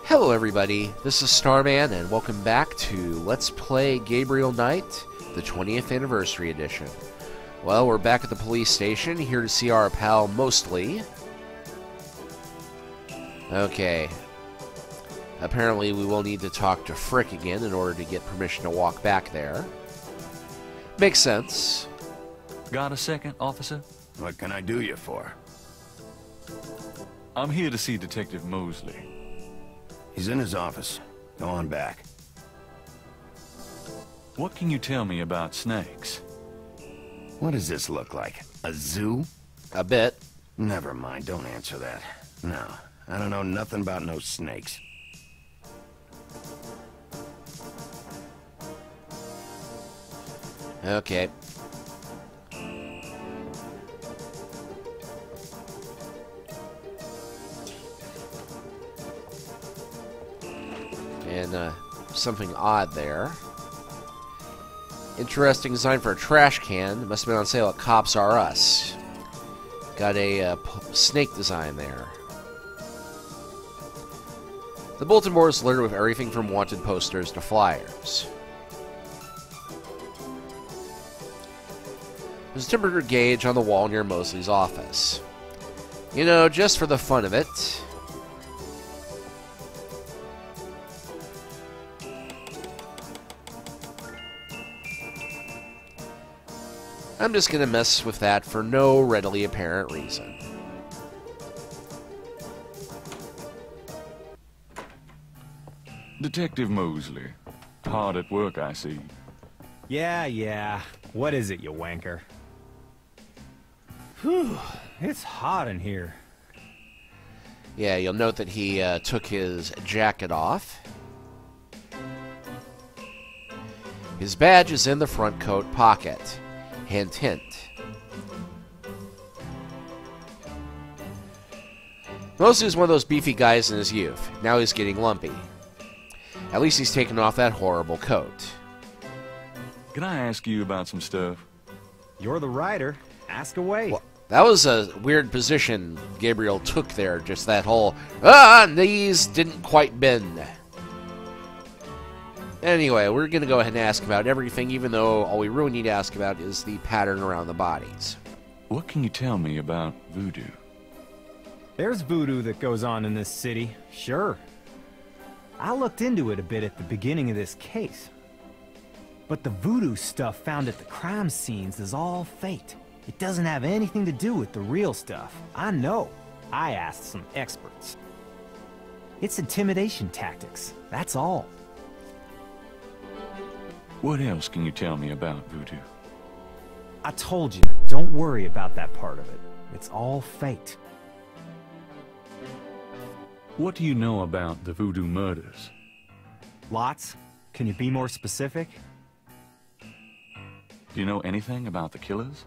Hello everybody, this is Starman and welcome back to Let's Play Gabriel Knight, the 20th Anniversary Edition. Well, we're back at the police station, here to see our pal Mosley. Okay. Apparently we will need to talk to Frick again in order to get permission to walk back there. Makes sense. Got a second, officer? What can I do you for? I'm here to see Detective Mosley. He's in his office. Go on back. What can you tell me about snakes? What does this look like? A zoo? A bit. Never mind, don't answer that. No, I don't know nothing about no snakes. Okay. And, something odd there. Interesting design for a trash can. Must have been on sale at Cops R Us. Got a snake design there. The bulletin board is littered with everything from wanted posters to flyers. There's a temperature gauge on the wall near Mosley's office. You know, just for the fun of it. I'm just going to mess with that for no readily apparent reason. Detective Mosley. Hard at work, I see. Yeah. What is it, you wanker? Whew, it's hot in here. Yeah, you'll note that he took his jacket off. His badge is in the front coat pocket. Hint, hint. Mosley was one of those beefy guys in his youth. Now he's getting lumpy. At least he's taken off that horrible coat. Can I ask you about some stuff? You're the writer. Ask away. Well, that was a weird position Gabriel took there. Just that whole, knees didn't quite bend. Anyway, we're going to go ahead and ask about everything, even though all we really need to ask about is the pattern around the bodies. What can you tell me about voodoo? There's voodoo that goes on in this city, sure. I looked into it a bit at the beginning of this case. But the voodoo stuff found at the crime scenes is all faked. It doesn't have anything to do with the real stuff. I know. I asked some experts. It's intimidation tactics, that's all. What else can you tell me about voodoo? I told you, don't worry about that part of it. It's all faked. What do you know about the voodoo murders? Lots. Can you be more specific? Do you know anything about the killers?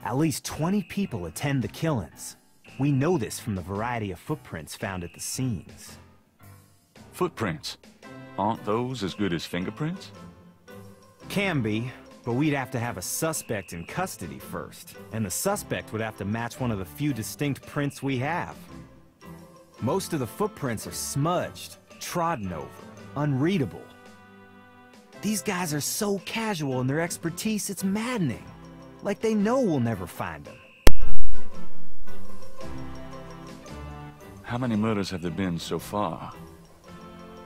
At least 20 people attend the killings. We know this from the variety of footprints found at the scenes. Footprints? Aren't those as good as fingerprints? Can be, but we'd have to have a suspect in custody first, and the suspect would have to match one of the few distinct prints we have. Most of the footprints are smudged, trodden over, unreadable. These guys are so casual in their expertise, it's maddening. Like they know we'll never find them. How many murders have there been so far?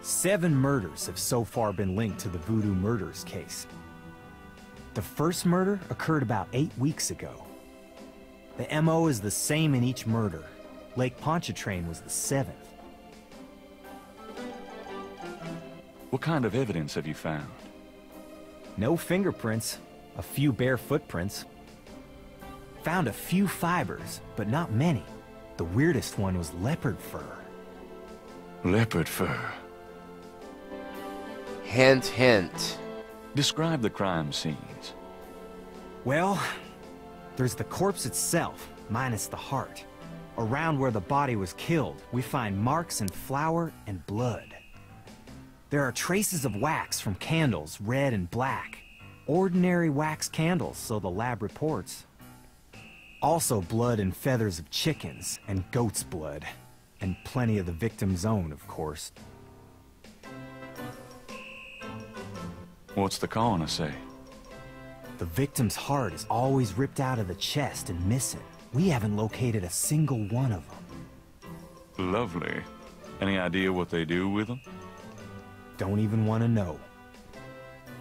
7 murders have so far been linked to the voodoo murders case. The first murder occurred about 8 weeks ago. The MO is the same in each murder. Lake Pontchartrain was the 7th. What kind of evidence have you found? No fingerprints, a few bare footprints. Found a few fibers, but not many. The weirdest one was leopard fur. Leopard fur. Hint, hint. Describe the crime scenes. Well, there's the corpse itself, minus the heart. Around where the body was killed, we find marks and flour and blood. There are traces of wax from candles, red and black. Ordinary wax candles, so the lab reports. Also blood and feathers of chickens and goat's blood. And plenty of the victim's own, of course. What's the coroner say? The victim's heart is always ripped out of the chest and missing. We haven't located a single one of them. Lovely. Any idea what they do with them? Don't even want to know.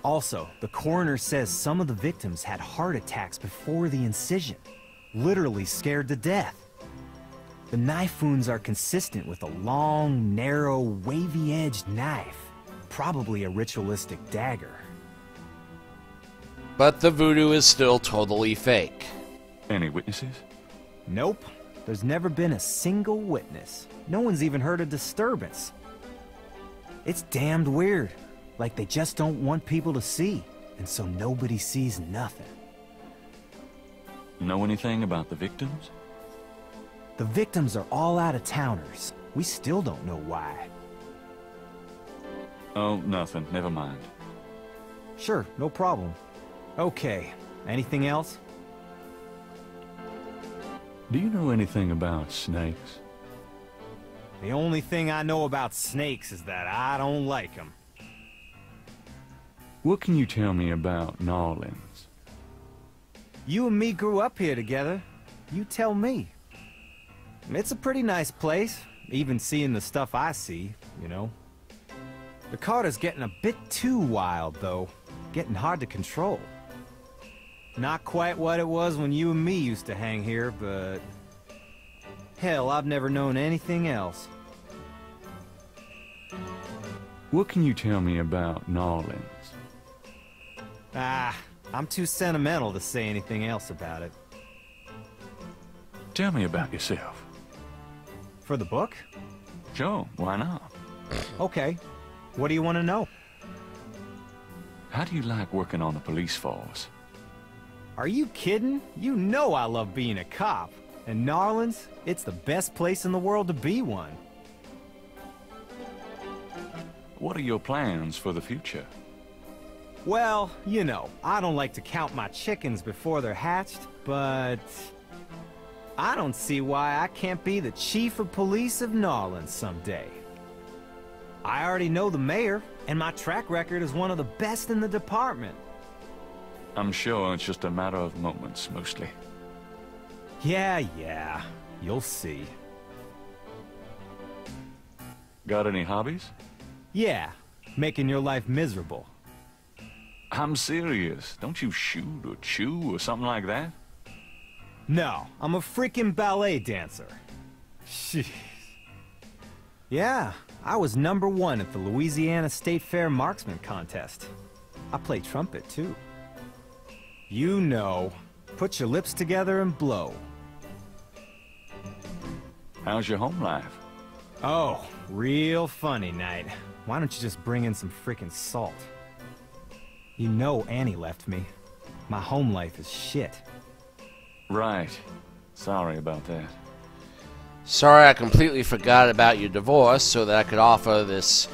Also, the coroner says some of the victims had heart attacks before the incision. Literally scared to death. The knife wounds are consistent with a long, narrow, wavy-edged knife. Probably a ritualistic dagger. But the voodoo is still totally fake. Any witnesses? Nope. There's never been a single witness. No one's even heard a disturbance. It's damned weird. Like they just don't want people to see. And so nobody sees nothing. Know anything about the victims? The victims are all out-of-towners. We still don't know why. Oh, nothing. Never mind. Sure, no problem. Okay, anything else? Do you know anything about snakes? The only thing I know about snakes is that I don't like them. What can you tell me about New Orleans? You and me grew up here together. You tell me. It's a pretty nice place, even seeing the stuff I see, you know. The Carter's getting a bit too wild, though. Getting hard to control. Not quite what it was when you and me used to hang here, but... hell, I've never known anything else. What can you tell me about New Orleans? Ah, I'm too sentimental to say anything else about it. Tell me about yourself. For the book? Sure, why not? Okay. What do you want to know? How do you like working on the police force? Are you kidding? You know I love being a cop. And New Orleans, it's the best place in the world to be one. What are your plans for the future? Well, you know, I don't like to count my chickens before they're hatched, but... I don't see why I can't be the chief of police of New Orleans someday. I already know the mayor, and my track record is one of the best in the department. I'm sure it's just a matter of moments, mostly. Yeah, you'll see. Got any hobbies? Yeah, making your life miserable. I'm serious. Don't you shoot or chew or something like that? No, I'm a freaking ballet dancer. Jeez. Yeah, I was #1 at the Louisiana State Fair Marksman Contest. I play trumpet, too. You know, put your lips together and blow. How's your home life? Oh, real funny night. Why don't you just bring in some freaking salt? You know Annie left me. My home life is shit. Right. Sorry about that. Sorry, I completely forgot about your divorce so that I could offer this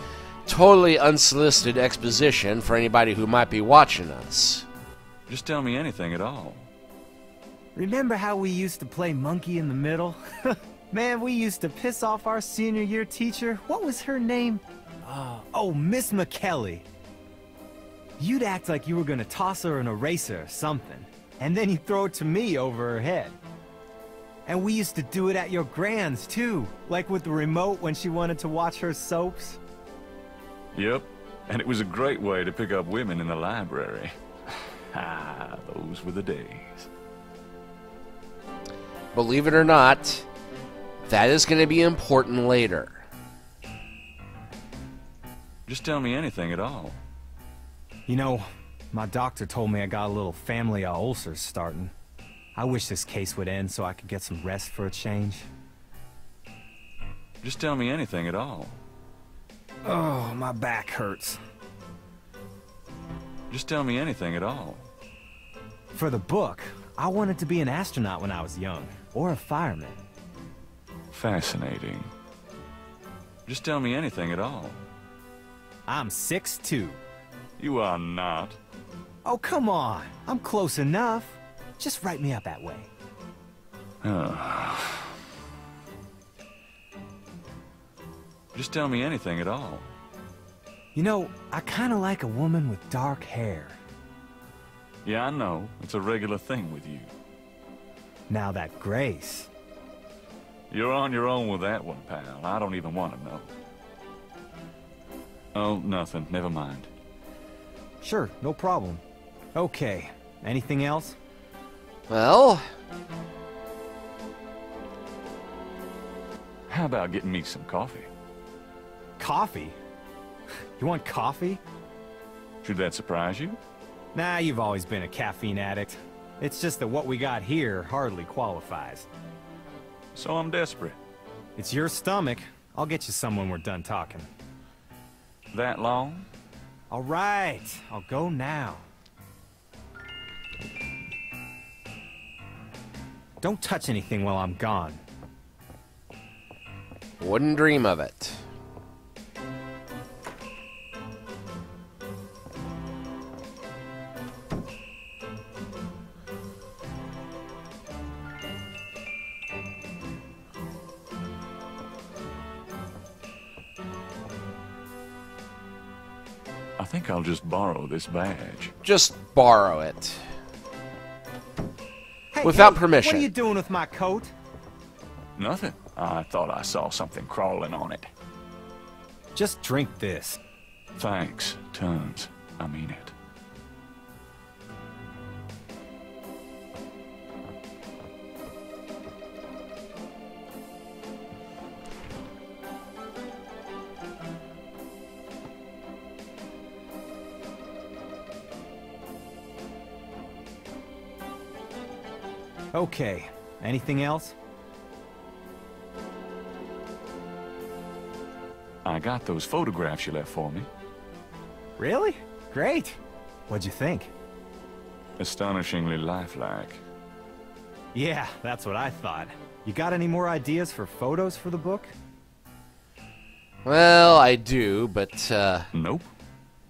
totally unsolicited exposition for anybody who might be watching us. Just tell me anything at all. Remember how we used to play monkey in the middle? Man, we used to piss off our senior year teacher. What was her name? Oh, Miss McKelly. You'd act like you were gonna toss her an eraser or something, and then you'd throw it to me over her head. And we used to do it at your grand's, too, like with the remote when she wanted to watch her soaps. Yep, and it was a great way to pick up women in the library. Ah, those were the days. Believe it or not, that is going to be important later. Just tell me anything at all. You know, my doctor told me I got a little family of ulcers starting. I wish this case would end so I could get some rest for a change. Just tell me anything at all. Oh, my back hurts. Just tell me anything at all. For the book, I wanted to be an astronaut when I was young, or a fireman. Fascinating. Just tell me anything at all. I'm 6'2". You are not. Oh, come on. I'm close enough. Just write me up that way. Just tell me anything at all. You know, I kind of like a woman with dark hair. Yeah, I know. It's a regular thing with you. Now that Grace... You're on your own with that one, pal. I don't even want to know. Oh, nothing. Never mind. Sure, no problem. Okay, anything else? Well... How about getting me some coffee? Coffee? You want coffee? Should that surprise you? Nah, you've always been a caffeine addict. It's just that what we got here hardly qualifies. So I'm desperate. It's your stomach. I'll get you some when we're done talking. That long? All right, I'll go now. Don't touch anything while I'm gone. Wouldn't dream of it. I think I'll just borrow this badge. Just borrow it. Hey, Without hey, permission. What are you doing with my coat? Nothing. I thought I saw something crawling on it. Just drink this. Thanks. Tons. I mean it. Okay, anything else? I got those photographs you left for me. Really? Great. What'd you think? Astonishingly lifelike. Yeah, that's what I thought. You got any more ideas for photos for the book? Well, I do, but, Nope.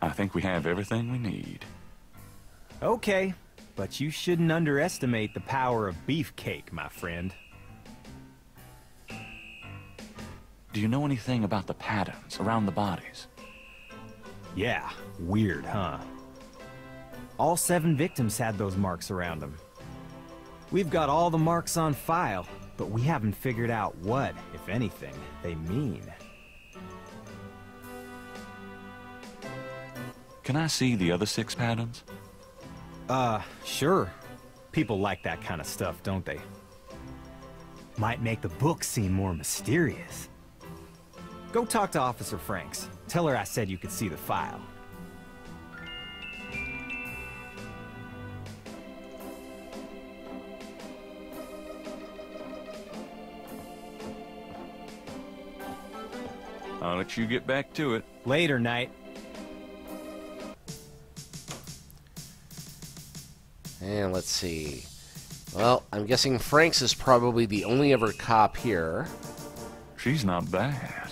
I think we have everything we need. Okay, but you shouldn't underestimate the power of beefcake, my friend. Do you know anything about the patterns around the bodies? Yeah, weird, huh? All 7 victims had those marks around them. We've got all the marks on file, but we haven't figured out what, if anything, they mean. Can I see the other 6 patterns? Sure. People like that kind of stuff, don't they? Might make the book seem more mysterious. Go talk to Officer Franks. Tell her I said you could see the file. I'll let you get back to it. Later, Knight. and let's see. Well, I'm guessing Franks is probably the only other cop here. She's not bad.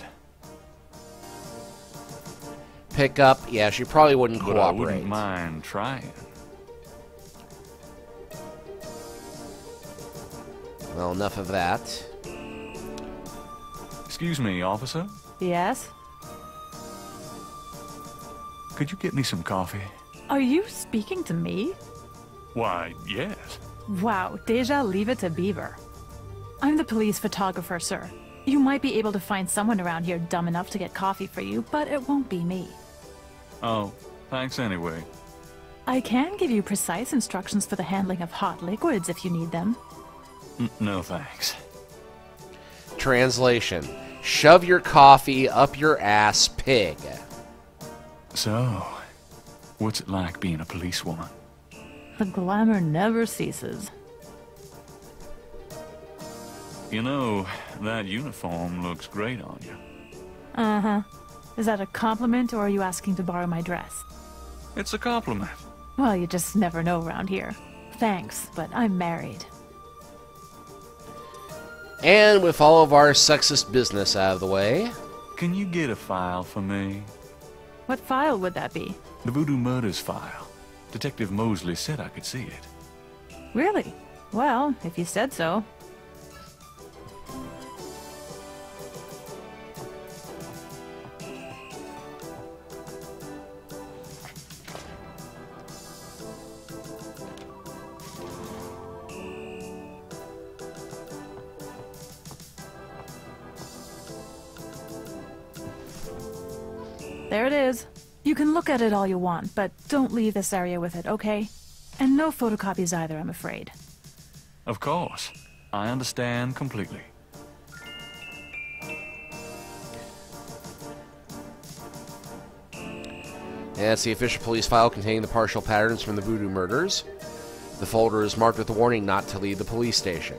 Pick up, yeah, she probably wouldn't But cooperate. I wouldn't mind trying. Well, enough of that. Excuse me, officer. Yes? Could you get me some coffee? Are you speaking to me? Why, yes. Wow, Deja, leave it to Beaver. I'm the police photographer, sir. You might be able to find someone around here dumb enough to get coffee for you, but it won't be me. Oh, thanks anyway. I can give you precise instructions for the handling of hot liquids if you need them. No thanks. Translation. Shove your coffee up your ass, pig. So, what's it like being a policewoman? The glamour never ceases. You know, that uniform looks great on you. Uh-huh. Is that a compliment, or are you asking to borrow my dress? It's a compliment. Well, you just never know around here. Thanks, but I'm married. And with all of our sexist business out of the way, Can you get a file for me? What file would that be? The Voodoo Murders file. Detective Mosley said I could see it. Really? Well, if you said so. There it is. You can look at it all you want, but don't leave this area with it, okay? And no photocopies either, I'm afraid. Of course. I understand completely. And it's the official police file containing the partial patterns from the voodoo murders. The folder is marked with the warning not to leave the police station.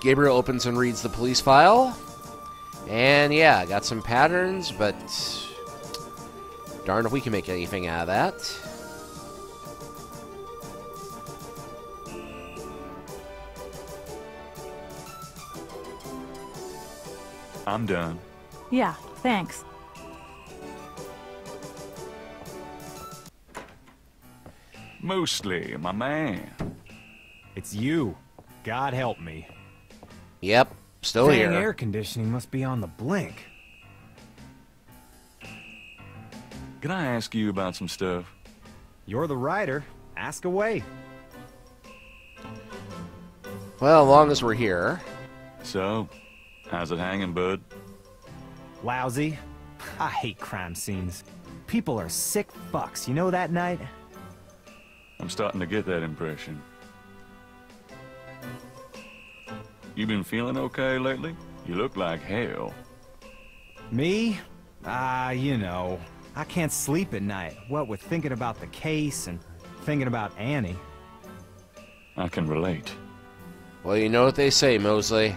Gabriel opens and reads the police file. And yeah, got some patterns, but darn if we can make anything out of that. I'm done. Yeah, thanks. Mosley, my man. It's you. God help me. Yep, still Dang, here. air conditioning must be on the blink. Can I ask you about some stuff? You're the writer. Ask away. Well, as long as we're here. So, how's it hanging, bud? Lousy. I hate crime scenes. People are sick fucks, you know that, Knight? I'm starting to get that impression. You been feeling okay lately? You look like hell. Me? You know. I can't sleep at night. What with thinking about the case and thinking about Annie. I can relate. Well, you know what they say, Mosley.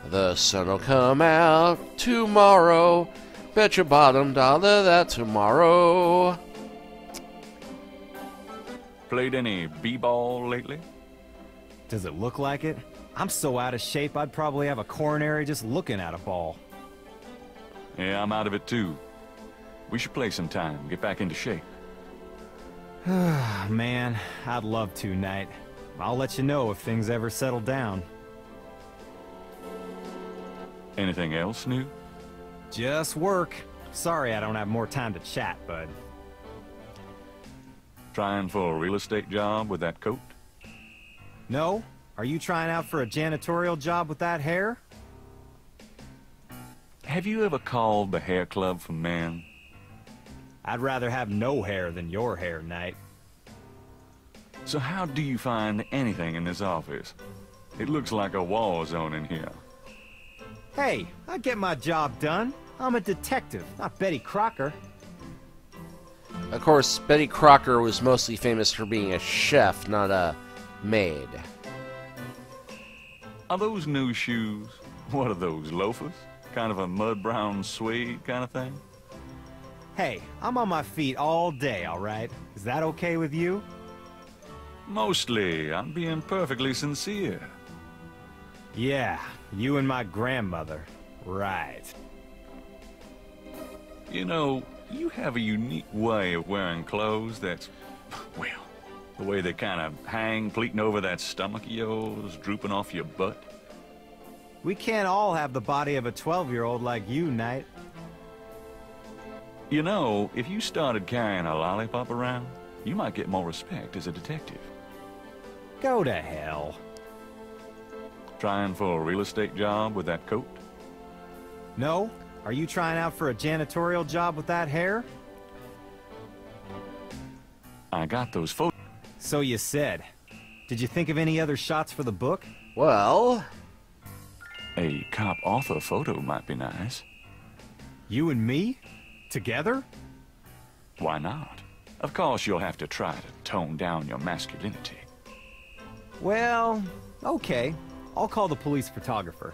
The sun'll come out tomorrow. Bet your bottom dollar that tomorrow. Played any b-ball lately? Does it look like it? I'm so out of shape I'd probably have a coronary just looking at a ball. Yeah, I'm out of it too. We should play sometime, get back into shape. Man, I'd love to, Knight. I'll let you know if things ever settle down. Anything else new? Just work. Sorry I don't have more time to chat, bud. Trying for a real estate job with that coat? No? Are you trying out for a janitorial job with that hair? Have you ever called the hair club for men? I'd rather have no hair than your hair, Knight. So how do you find anything in this office? It looks like a war zone in here. Hey, I get my job done. I'm a detective, not Betty Crocker. Of course, Betty Crocker was mostly famous for being a chef, not a maid. Are those new shoes? What are those, loafers? Kind of a mud brown suede kind of thing? Hey, I'm on my feet all day, all right? Is that okay with you? Mostly. I'm being perfectly sincere. Yeah, you and my grandmother. Right. You know, you have a unique way of wearing clothes that's, well, the way they kind of hang, pleating over that stomach of yours, drooping off your butt. We can't all have the body of a 12-year-old like you, Knight. You know, if you started carrying a lollipop around, you might get more respect as a detective. Go to hell. Trying for a real estate job with that coat? No? Are you trying out for a janitorial job with that hair? I got those photos. So you said. Did you think of any other shots for the book? Well, A cop author photo might be nice. You and me? Together? Why not? Of course you'll have to try to tone down your masculinity. Well, okay. I'll call the police photographer.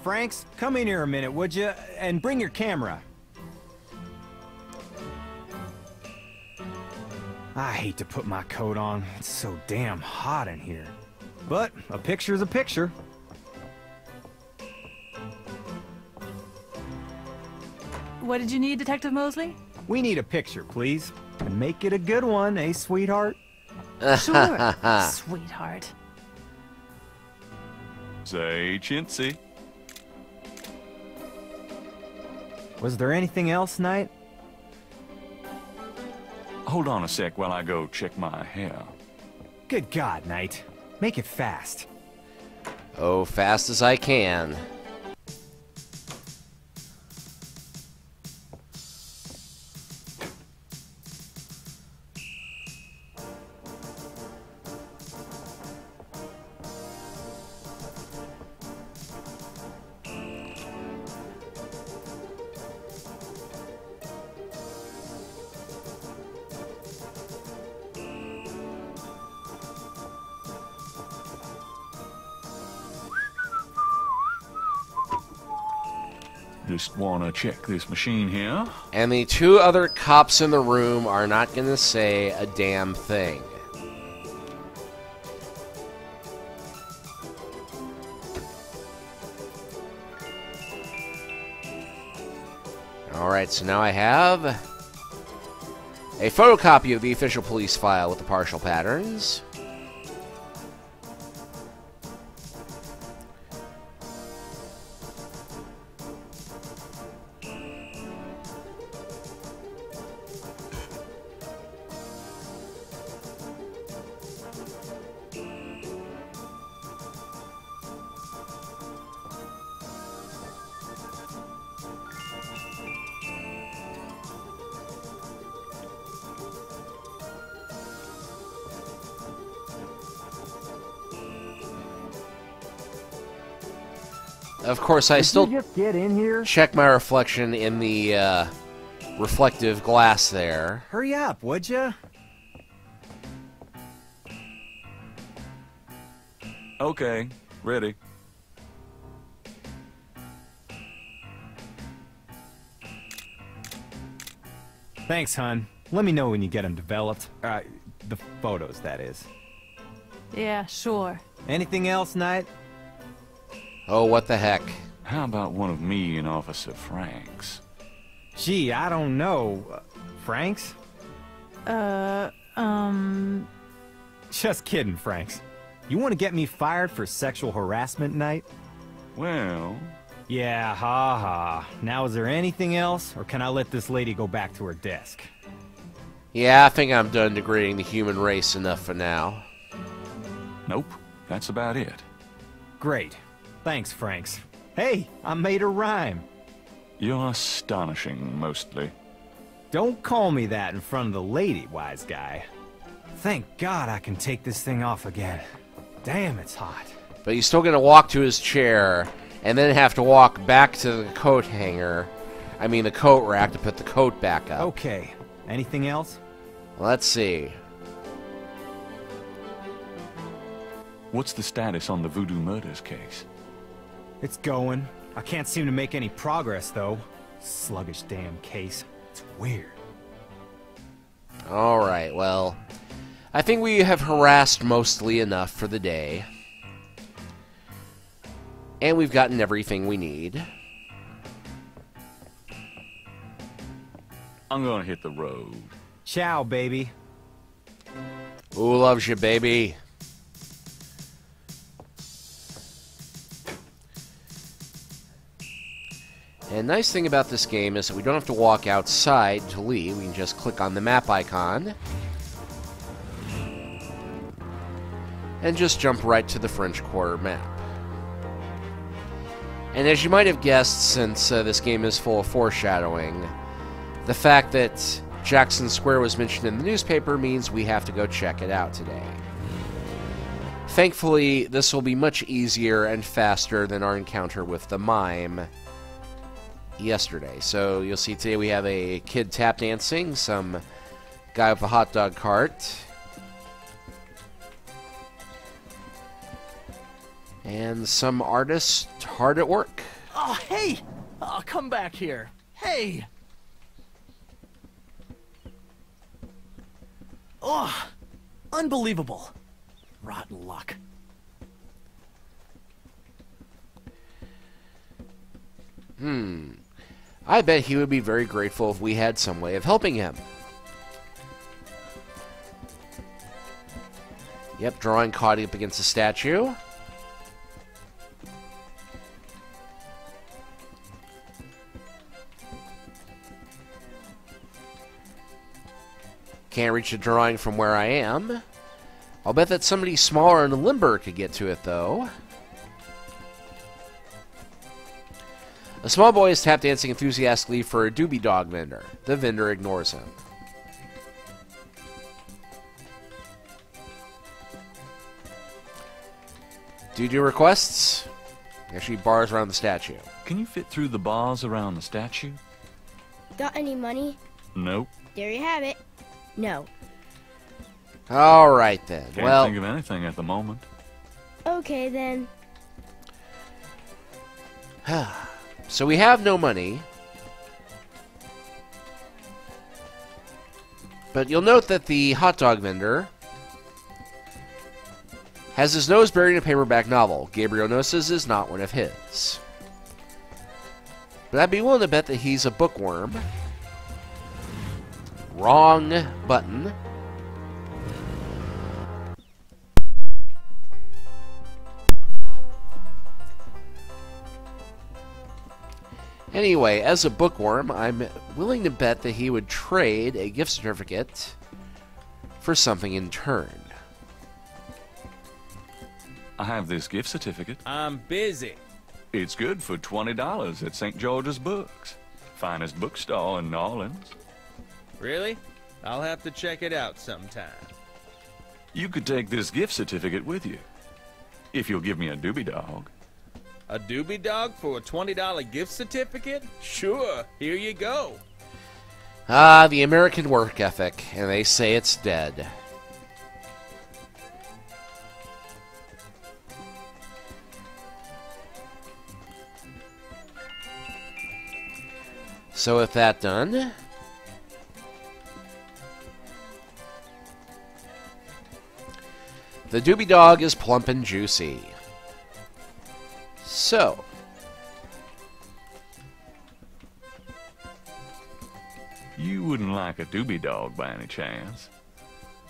Franks, come in here a minute, would you? And bring your camera. I hate to put my coat on. It's so damn hot in here. But a picture's a picture. What did you need, Detective Mosley? We need a picture, please. And make it a good one, eh, sweetheart? Sure, sweetheart. Say chintzy. Was there anything else, Knight? Hold on a sec while I go check my hair. Good God, Knight. Make it fast. oh, fast as I can. Just want to check this machine here. And the two other cops in the room are not going to say a damn thing. Alright, so now I have a photocopy of the official police file with the partial patterns. Of course, I still just get in here? check my reflection in the reflective glass there. Hurry up, would ya? Okay, ready. Thanks, hon. Let me know when you get them developed. The photos, that is. Yeah, sure. Anything else, Knight? Oh, what the heck. How about one of me and Officer Franks? Gee, I don't know. Franks? Just kidding, Franks. You want to get me fired for sexual harassment, Knight? Well... Yeah, ha. Now, is there anything else, or can I let this lady go back to her desk? Yeah, I think I'm done degrading the human race enough for now. Nope, that's about it. Great. Thanks, Franks. Hey, I made a rhyme. You're astonishing, Mostly. Don't call me that in front of the lady, wise guy. Thank God I can take this thing off again. Damn, it's hot. But he's still going to walk to his chair and then have to walk back to the coat hanger. I mean, the coat rack to put the coat back up. Okay. Anything else? Let's see. What's the status on the Voodoo Murders case? It's going. I can't seem to make any progress, though. Sluggish damn case. It's weird. Alright, well, I think we have harassed Mostly enough for the day. And we've gotten everything we need. I'm gonna hit the road. Ciao, baby. Who loves you, baby? And nice thing about this game is that we don't have to walk outside to leave. We can just click on the map icon and just jump right to the French Quarter map. And as you might have guessed, since this game is full of foreshadowing, the fact that Jackson Square was mentioned in the newspaper means we have to go check it out today. Thankfully, this will be much easier and faster than our encounter with the mime yesterday. So you'll see today we have a kid tap dancing, some guy with a hot dog cart, and some artist hard at work. Oh, hey! Oh, come back here. Hey! Oh, unbelievable. Rotten luck. I bet he would be very grateful if we had some way of helping him. Yep, drawing caught up against a statue. Can't reach the drawing from where I am. I'll bet that somebody smaller and limber could get to it, though. A small boy is tap dancing enthusiastically for a doobie dog vendor. The vendor ignores him. Do you do requests? Actually, bars around the statue. Can you fit through the bars around the statue? Got any money? Nope. There you have it. No. All right, then. Can't Well, think of anything at the moment. Okay, then. So we have no money. But you'll note that the hot dog vendor has his nose buried in a paperback novel. Gabriel notices is not one of his. But I'd be willing to bet that he's a bookworm. Wrong button. Anyway, as a bookworm, I'm willing to bet that he would trade a gift certificate for something in turn. I have this gift certificate. I'm busy. It's good for $20 at St. George's Books. Finest bookstore in New Orleans. Really? I'll have to check it out sometime. You could take this gift certificate with you. If you'll give me a doobie dog. A doobie dog for a $20 gift certificate? Sure, here you go. Ah, the American work ethic, and they say it's dead. So with that done, the doobie dog is plump and juicy. So, You wouldn't like a doobie dog by any chance.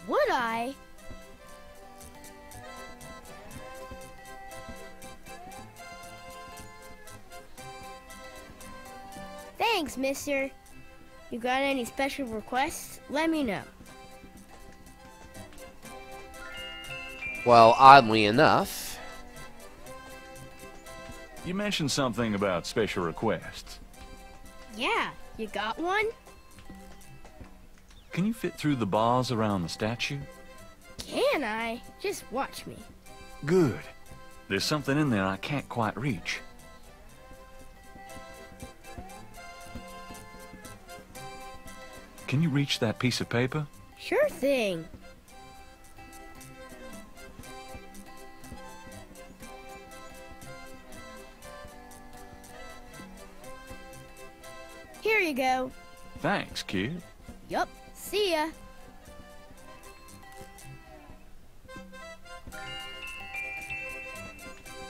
Would I? Thanks, mister. You got any special requests? Let me know. well, oddly enough, You mentioned something about special requests. Yeah, you got one? Can you fit through the bars around the statue? Can I? Just watch me. Good. There's something in there I can't quite reach. Can you reach that piece of paper? Sure thing. Here you go. Thanks, kid. Yup. See ya.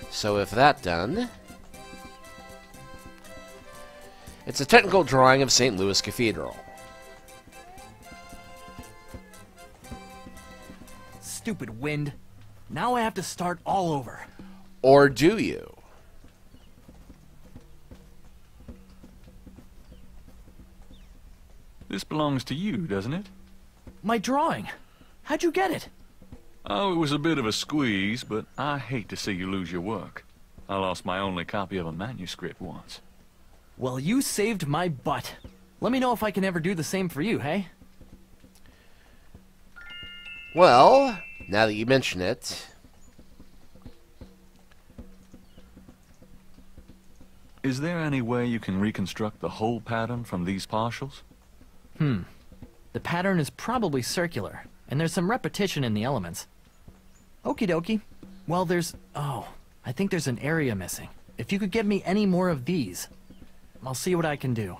so with that done, it's a technical drawing of St. Louis Cathedral. Stupid wind. Now I have to start all over. Or do you? This belongs to you, doesn't it? My drawing. How'd you get it? Oh, it was a bit of a squeeze, but I hate to see you lose your work. I lost my only copy of a manuscript once. Well, you saved my butt. Let me know if I can ever do the same for you, hey? Well, now that you mention it, Is there any way you can reconstruct the whole pattern from these partials? The pattern is probably circular, and there's some repetition in the elements. Okie dokie. Well, I think there's an area missing. If you could get me any more of these, I'll see what I can do.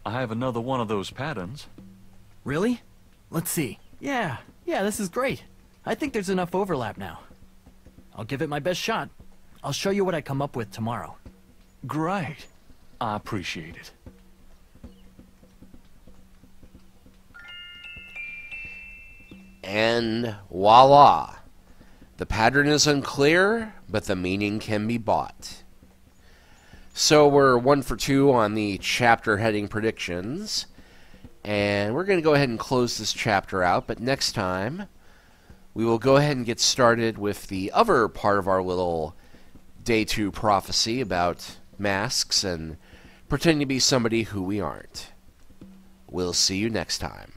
I have another one of those patterns. Really? Let's see. Yeah, this is great. I think there's enough overlap now. I'll give it my best shot. I'll show you what I come up with tomorrow. Great. I appreciate it. and voila! The pattern is unclear, but the meaning can be bought. So we're 1 for 2 on the chapter heading predictions. And we're going to go ahead and close this chapter out, but next time we will go ahead and get started with the other part of our little Day 2 prophecy about masks and pretending to be somebody who we aren't. We'll see you next time.